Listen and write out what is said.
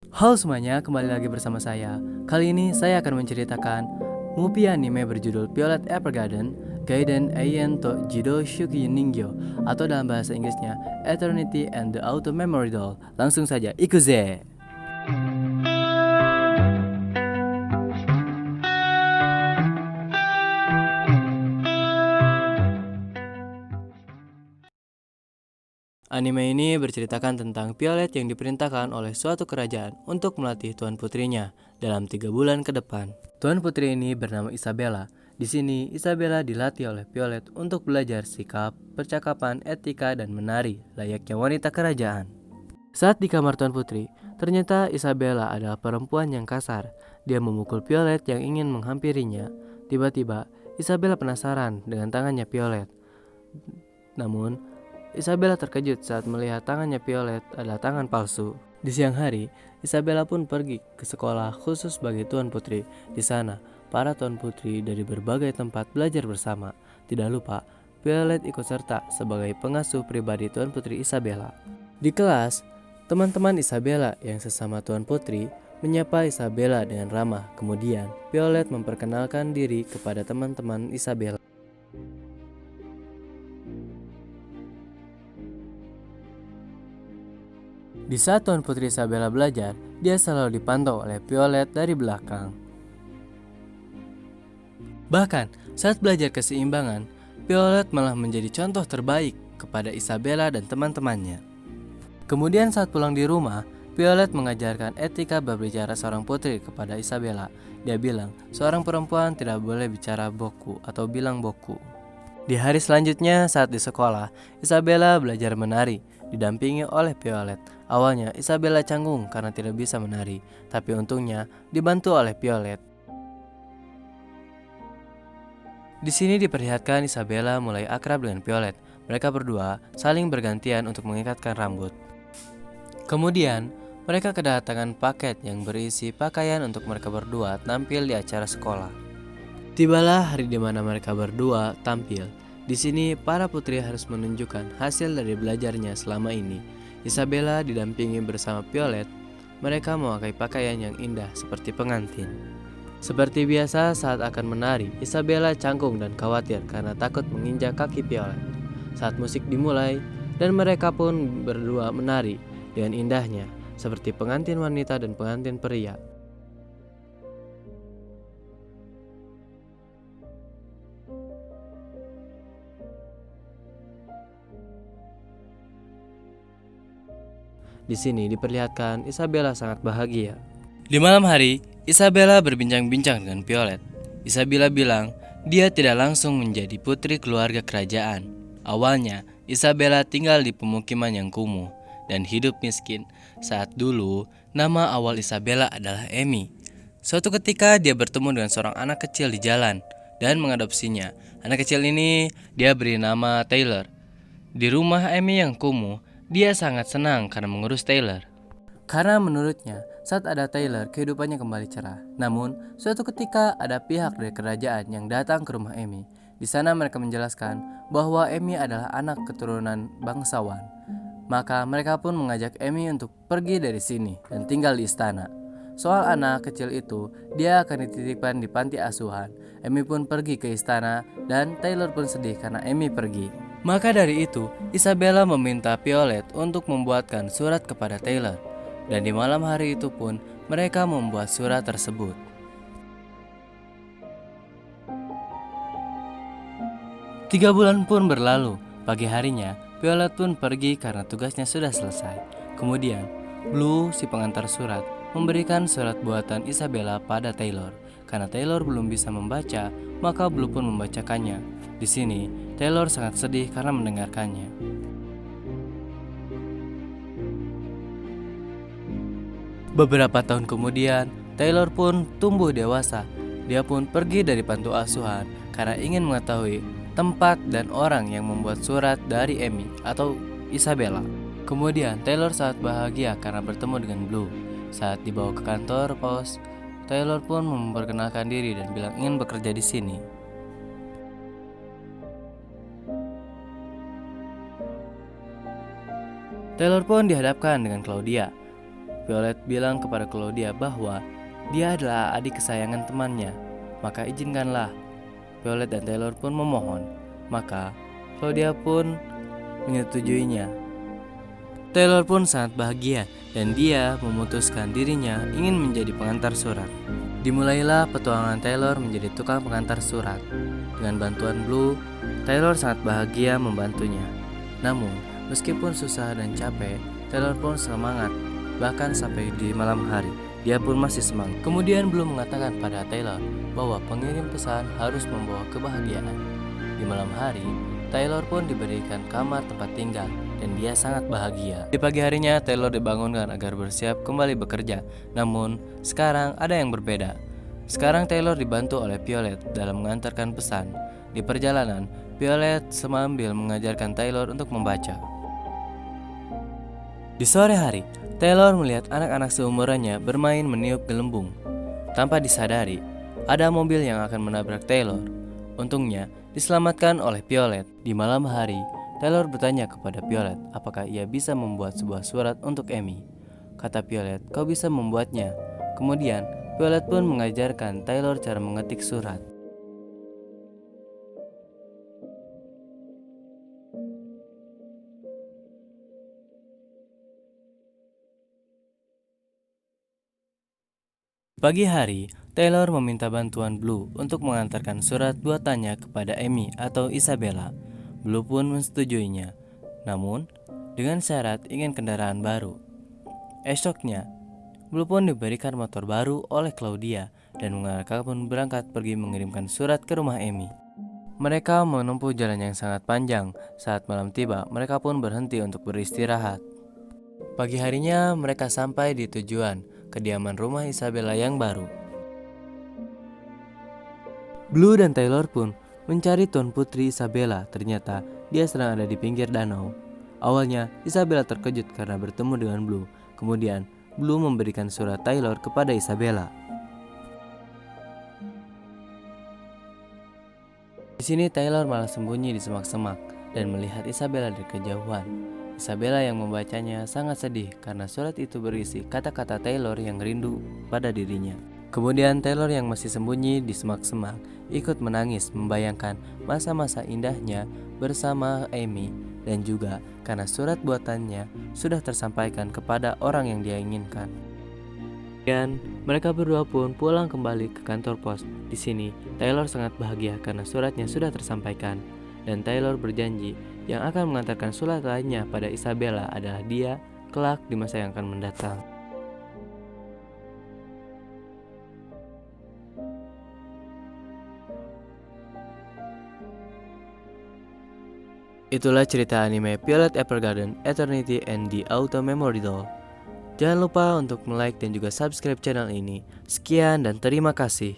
Halo semuanya, kembali lagi bersama saya. Kali ini saya akan menceritakan movie anime berjudul Violet Evergarden, Gaiden Eien to Jido Shuki Ningyo, atau dalam bahasa Inggrisnya Eternity and the Auto Memory Doll. Langsung saja, ikuze! Anime ini berceritakan tentang Violet yang diperintahkan oleh suatu kerajaan untuk melatih tuan putrinya dalam 3 bulan ke depan. Tuan putri ini bernama Isabella. Di sini Isabella dilatih oleh Violet untuk belajar sikap, percakapan, etika, dan menari layaknya wanita kerajaan. Saat di kamar tuan putri, ternyata Isabella adalah perempuan yang kasar. Dia memukul Violet yang ingin menghampirinya. Tiba-tiba, Isabella penasaran dengan tangannya Violet. Namun, Isabella terkejut saat melihat tangannya Violet adalah tangan palsu. Di siang hari, Isabella pun pergi ke sekolah khusus bagi tuan putri. Di sana, para tuan putri dari berbagai tempat belajar bersama. Tidak lupa, Violet ikut serta sebagai pengasuh pribadi tuan putri Isabella. Di kelas, teman-teman Isabella yang sesama tuan putri menyapa Isabella dengan ramah. Kemudian, Violet memperkenalkan diri kepada teman-teman Isabella. Di saat Tuan Putri Isabella belajar, dia selalu dipantau oleh Violet dari belakang. Bahkan, saat belajar keseimbangan, Violet malah menjadi contoh terbaik kepada Isabella dan teman-temannya. Kemudian saat pulang di rumah, Violet mengajarkan etika berbicara seorang putri kepada Isabella. Dia bilang, seorang perempuan tidak boleh bicara boku atau bilang boku. Di hari selanjutnya saat di sekolah, Isabella belajar menari, didampingi oleh Violet. Awalnya Isabella canggung karena tidak bisa menari, tapi untungnya dibantu oleh Violet. Di sini diperlihatkan Isabella mulai akrab dengan Violet. Mereka berdua saling bergantian untuk mengikatkan rambut. Kemudian, mereka kedatangan paket yang berisi pakaian untuk mereka berdua tampil di acara sekolah. Tibalah hari di mana mereka berdua tampil. Di sini, para putri harus menunjukkan hasil dari belajarnya selama ini. Isabella didampingi bersama Violet. Mereka memakai pakaian yang indah seperti pengantin. Seperti biasa saat akan menari, Isabella canggung dan khawatir karena takut menginjak kaki Violet. Saat musik dimulai, dan mereka pun berdua menari dengan indahnya, seperti pengantin wanita dan pengantin pria. Di sini diperlihatkan Isabella sangat bahagia. Di malam hari, Isabella berbincang-bincang dengan Violet. Isabella bilang dia tidak langsung menjadi putri keluarga kerajaan. Awalnya, Isabella tinggal di pemukiman yang kumuh dan hidup miskin. Saat dulu, nama awal Isabella adalah Amy. Suatu ketika dia bertemu dengan seorang anak kecil di jalan dan mengadopsinya. Anak kecil ini dia beri nama Taylor. Di rumah Amy yang kumuh, dia sangat senang karena mengurus Taylor. Karena menurutnya, saat ada Taylor, kehidupannya kembali cerah. Namun, suatu ketika ada pihak dari kerajaan yang datang ke rumah Amy. Di sana mereka menjelaskan bahwa Amy adalah anak keturunan bangsawan. Maka mereka pun mengajak Amy untuk pergi dari sini dan tinggal di istana. Soal anak kecil itu, dia akan dititipkan di panti asuhan. Amy pun pergi ke istana dan Taylor pun sedih karena Amy pergi. Maka dari itu, Isabella meminta Violet untuk membuatkan surat kepada Taylor. Dan di malam hari itu pun, mereka membuat surat tersebut. 3 bulan pun berlalu. Pagi harinya, Violet pun pergi karena tugasnya sudah selesai. Kemudian, Blue, si pengantar surat, memberikan surat buatan Isabella pada Taylor. Karena Taylor belum bisa membaca, maka Blue pun membacakannya. Di sini, Taylor sangat sedih karena mendengarkannya. Beberapa tahun kemudian, Taylor pun tumbuh dewasa. Dia pun pergi dari panti asuhan karena ingin mengetahui tempat dan orang yang membuat surat dari Amy atau Isabella. Kemudian, Taylor sangat bahagia karena bertemu dengan Blue. Saat dibawa ke kantor pos, Taylor pun memperkenalkan diri dan bilang ingin bekerja di sini. Taylor pun dihadapkan dengan Claudia. Violet bilang kepada Claudia bahwa dia adalah adik kesayangan temannya. Maka izinkanlah. Violet dan Taylor pun memohon. Maka Claudia pun menyetujuinya. Taylor pun sangat bahagia dan dia memutuskan dirinya ingin menjadi pengantar surat. Dimulailah petualangan Taylor menjadi tukang pengantar surat. Dengan bantuan Blue, Taylor sangat bahagia membantunya. Namun, meskipun susah dan capek, Taylor pun semangat. Bahkan sampai di malam hari, dia pun masih semangat. Kemudian Blue mengatakan pada Taylor bahwa pengirim pesan harus membawa kebahagiaan. Di malam hari, Taylor pun diberikan kamar tempat tinggal dan dia sangat bahagia. Di pagi harinya, Taylor dibangunkan agar bersiap kembali bekerja. Namun, sekarang ada yang berbeda. Sekarang Taylor dibantu oleh Violet dalam mengantarkan pesan. Di perjalanan, Violet sambil mengajarkan Taylor untuk membaca. Di sore hari, Taylor melihat anak-anak seumurannya bermain meniup gelembung. Tanpa disadari, ada mobil yang akan menabrak Taylor. Untungnya, diselamatkan oleh Violet. Di malam hari, Taylor bertanya kepada Violet apakah ia bisa membuat sebuah surat untuk Amy. Kata Violet, kau bisa membuatnya. Kemudian, Violet pun mengajarkan Taylor cara mengetik surat. Pagi hari, Taylor meminta bantuan Blue untuk mengantarkan surat buatannya kepada Amy atau Isabella. Blue pun mensetujuinya, namun dengan syarat ingin kendaraan baru. Esoknya, Blue pun diberikan motor baru oleh Claudia dan mereka pun berangkat pergi mengirimkan surat ke rumah Amy. Mereka menempuh jalan yang sangat panjang. Saat malam tiba, mereka pun berhenti untuk beristirahat. Pagi harinya mereka sampai di tujuan, kediaman rumah Isabella yang baru. Blue dan Taylor pun mencari Tuan Putri Isabella. Ternyata dia sedang ada di pinggir danau. Awalnya Isabella terkejut karena bertemu dengan Blue. Kemudian Blue memberikan surat Taylor kepada Isabella. Di sini Taylor malah sembunyi di semak-semak dan melihat Isabella dari kejauhan. Isabella yang membacanya sangat sedih karena surat itu berisi kata-kata Taylor yang rindu pada dirinya. Kemudian Taylor yang masih sembunyi di semak-semak ikut menangis membayangkan masa-masa indahnya bersama Amy dan juga karena surat buatannya sudah tersampaikan kepada orang yang dia inginkan. Dan mereka berdua pun pulang kembali ke kantor pos. Di sini Taylor sangat bahagia karena suratnya sudah tersampaikan dan Taylor berjanji yang akan mengantarkan surat lainnya pada Isabella adalah dia kelak di masa yang akan mendatang. Itulah cerita anime Violet Evergarden Eternity and the Autumn Memory Doll. Jangan lupa untuk like dan juga subscribe channel ini. Sekian dan terima kasih.